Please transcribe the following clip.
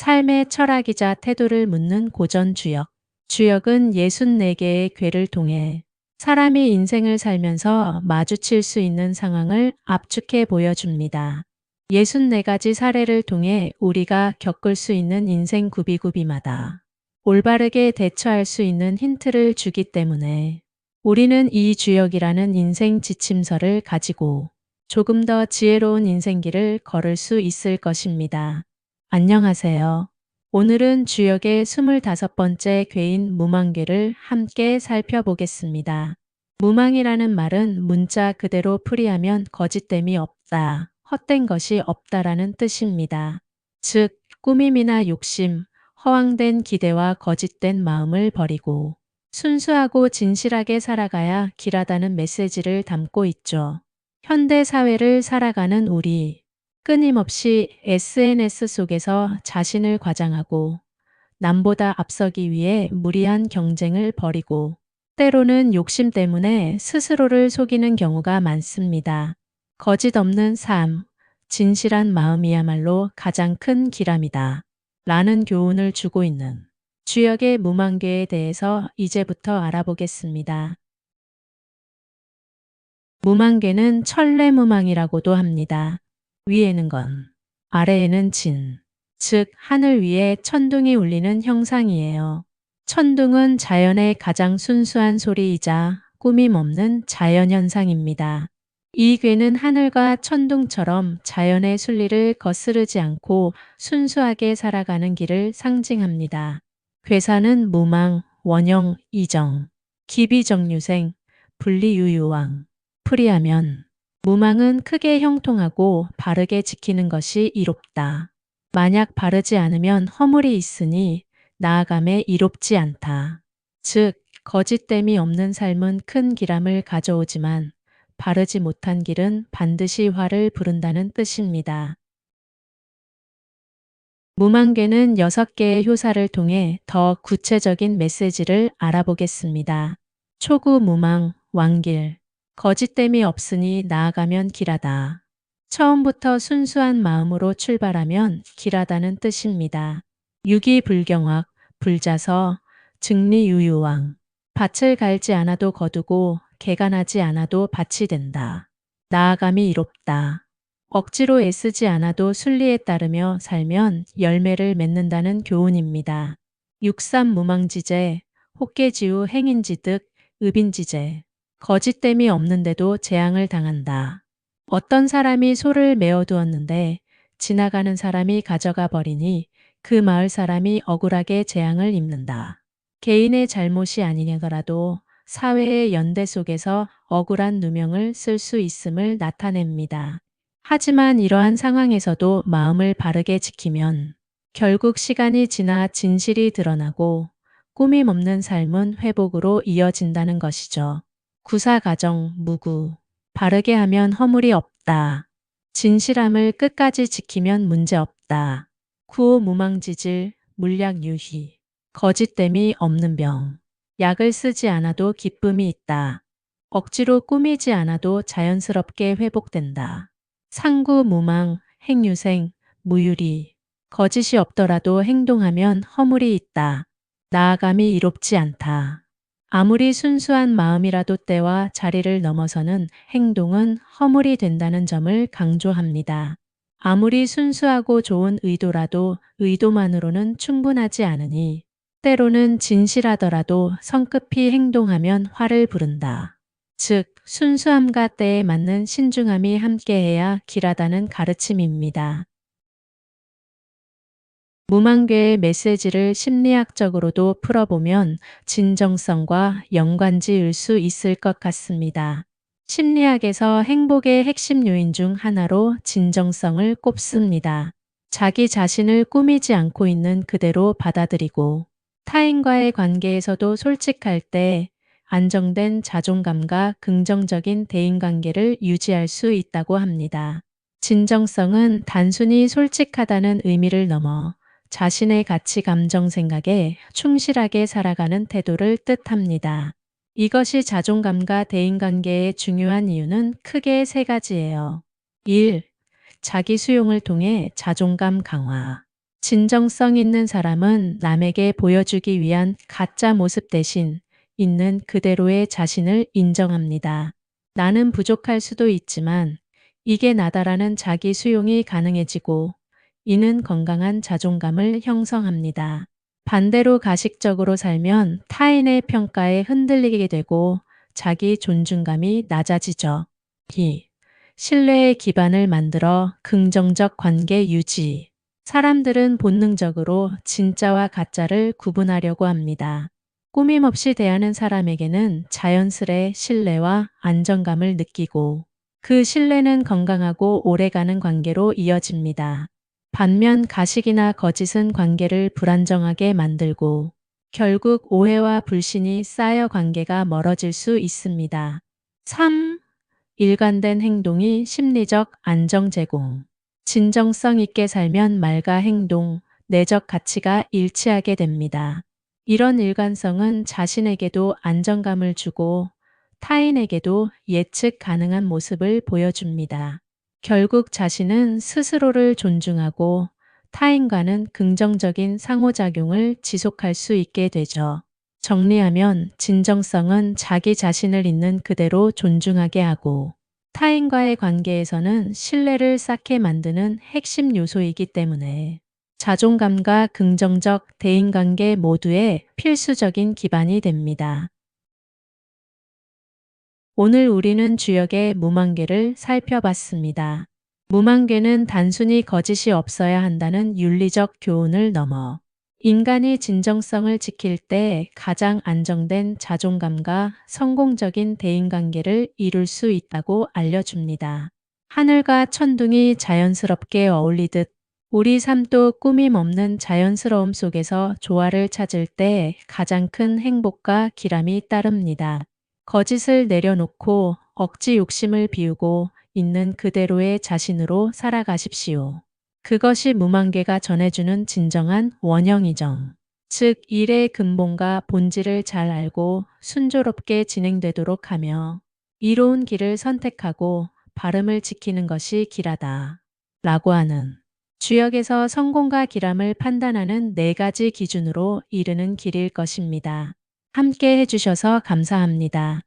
삶의 철학이자 태도를 묻는 고전 주역. 주역은 64개의 궤를 통해 사람이 인생을 살면서 마주칠 수 있는 상황을 압축해 보여줍니다. 64가지 사례를 통해 우리가 겪을 수 있는 인생 구비구비마다 올바르게 대처할 수 있는 힌트를 주기 때문에 우리는 이 주역이라는 인생 지침서를 가지고 조금 더 지혜로운 인생길을 걸을 수 있을 것입니다. 안녕하세요. 오늘은 주역의 25번째 궤인 무망궤를 함께 살펴보겠습니다. 무망이라는 말은 문자 그대로 풀이하면 거짓됨이 없다, 헛된 것이 없다라는 뜻입니다. 즉, 꾸밈이나 욕심, 허황된 기대와 거짓된 마음을 버리고 순수하고 진실하게 살아가야 길하다는 메시지를 담고 있죠. 현대 사회를 살아가는 우리, 끊임없이 SNS 속에서 자신을 과장하고 남보다 앞서기 위해 무리한 경쟁을 벌이고 때로는 욕심 때문에 스스로를 속이는 경우가 많습니다. 거짓 없는 삶, 진실한 마음이야말로 가장 큰 길함이다 라는 교훈을 주고 있는 주역의 무망궤에 대해서 이제부터 알아보겠습니다. 무망궤는 천례무망이라고도 합니다. 위에는 건, 아래에는 진, 즉 하늘 위에 천둥이 울리는 형상이에요. 천둥은 자연의 가장 순수한 소리이자 꾸밈 없는 자연현상입니다. 이 궤는 하늘과 천둥처럼 자연의 순리를 거스르지 않고 순수하게 살아가는 길을 상징합니다. 궤사는 무망, 원형, 이정, 기비정유생, 분리유유왕. 풀이하면 무망은 크게 형통하고 바르게 지키는 것이 이롭다. 만약 바르지 않으면 허물이 있으니 나아감에 이롭지 않다. 즉, 거짓됨이 없는 삶은 큰 기람을 가져오지만 바르지 못한 길은 반드시 화를 부른다는 뜻입니다. 무망궤는 6개의 효사를 통해 더 구체적인 메시지를 알아보겠습니다. 초구 무망, 왕길. 거짓됨이 없으니 나아가면 길하다. 처음부터 순수한 마음으로 출발하면 길하다는 뜻입니다. 유기불경학, 불자서, 증리유유왕. 밭을 갈지 않아도 거두고 개간하지 않아도 밭이 된다. 나아감이 이롭다. 억지로 애쓰지 않아도 순리에 따르며 살면 열매를 맺는다는 교훈입니다. 육삼무망지제, 혹계지우 행인지득, 읍인지제. 거짓됨이 없는데도 재앙을 당한다. 어떤 사람이 소를 메어두었는데 지나가는 사람이 가져가 버리니 그 마을 사람이 억울하게 재앙을 입는다. 개인의 잘못이 아니더라도 사회의 연대 속에서 억울한 누명을 쓸 수 있음을 나타냅니다. 하지만 이러한 상황에서도 마음을 바르게 지키면 결국 시간이 지나 진실이 드러나고 꾸밈 없는 삶은 회복으로 이어진다는 것이죠. 구사가정, 무구. 바르게 하면 허물이 없다. 진실함을 끝까지 지키면 문제 없다. 구호무망지질, 물약유희. 거짓됨이 없는 병. 약을 쓰지 않아도 기쁨이 있다. 억지로 꾸미지 않아도 자연스럽게 회복된다. 상구무망, 행유생, 무유리. 거짓이 없더라도 행동하면 허물이 있다. 나아감이 이롭지 않다. 아무리 순수한 마음이라도 때와 자리를 넘어서는 행동은 허물이 된다는 점을 강조합니다. 아무리 순수하고 좋은 의도라도 의도만으로는 충분하지 않으니 때로는 진실하더라도 성급히 행동하면 화를 부른다. 즉, 순수함과 때에 맞는 신중함이 함께해야 길하다는 가르침입니다. 무망궤의 메시지를 심리학적으로도 풀어보면 진정성과 연관지을 수 있을 것 같습니다. 심리학에서 행복의 핵심 요인 중 하나로 진정성을 꼽습니다. 자기 자신을 꾸미지 않고 있는 그대로 받아들이고 타인과의 관계에서도 솔직할 때 안정된 자존감과 긍정적인 대인관계를 유지할 수 있다고 합니다. 진정성은 단순히 솔직하다는 의미를 넘어 자신의 가치, 감정, 생각에 충실하게 살아가는 태도를 뜻합니다. 이것이 자존감과 대인관계의 중요한 이유는 크게 3가지예요. 1. 자기 수용을 통해 자존감 강화. 진정성 있는 사람은 남에게 보여주기 위한 가짜 모습 대신 있는 그대로의 자신을 인정합니다. 나는 부족할 수도 있지만 이게 나다라는 자기 수용이 가능해지고 이는 건강한 자존감을 형성합니다. 반대로 가식적으로 살면 타인의 평가에 흔들리게 되고 자기 존중감이 낮아지죠. 2. 신뢰의 기반을 만들어 긍정적 관계 유지. 사람들은 본능적으로 진짜와 가짜를 구분하려고 합니다. 꾸밈 없이 대하는 사람에게는 자연스레 신뢰와 안정감을 느끼고 그 신뢰는 건강하고 오래가는 관계로 이어집니다. 반면 가식이나 거짓은 관계를 불안정하게 만들고 결국 오해와 불신이 쌓여 관계가 멀어질 수 있습니다. 3. 일관된 행동이 심리적 안정 제공. 진정성 있게 살면 말과 행동, 내적 가치가 일치하게 됩니다. 이런 일관성은 자신에게도 안정감을 주고 타인에게도 예측 가능한 모습을 보여줍니다. 결국 자신은 스스로를 존중하고 타인과는 긍정적인 상호작용을 지속할 수 있게 되죠. 정리하면 진정성은 자기 자신을 있는 그대로 존중하게 하고 타인과의 관계에서는 신뢰를 쌓게 만드는 핵심 요소이기 때문에 자존감과 긍정적 대인관계 모두의 필수적인 기반이 됩니다. 오늘 우리는 주역의 무만괴를 살펴봤습니다. 무만괴는 단순히 거짓이 없어야 한다는 윤리적 교훈을 넘어 인간이 진정성을 지킬 때 가장 안정된 자존감과 성공적인 대인관계를 이룰 수 있다고 알려줍니다. 하늘과 천둥이 자연스럽게 어울리듯 우리 삶도 꾸밈 없는 자연스러움 속에서 조화를 찾을 때 가장 큰 행복과 기람이 따릅니다. 거짓을 내려놓고 억지 욕심을 비우고 있는 그대로의 자신으로 살아가십시오. 그것이 무만괴가 전해주는 진정한 원형이정. 즉 일의 근본과 본질을 잘 알고 순조롭게 진행되도록 하며 이로운 길을 선택하고 발음을 지키는 것이 길하다. 라고 하는 주역에서 성공과 기람을 판단하는 4가지 기준으로 이르는 길일 것입니다. 함께 해주셔서 감사합니다.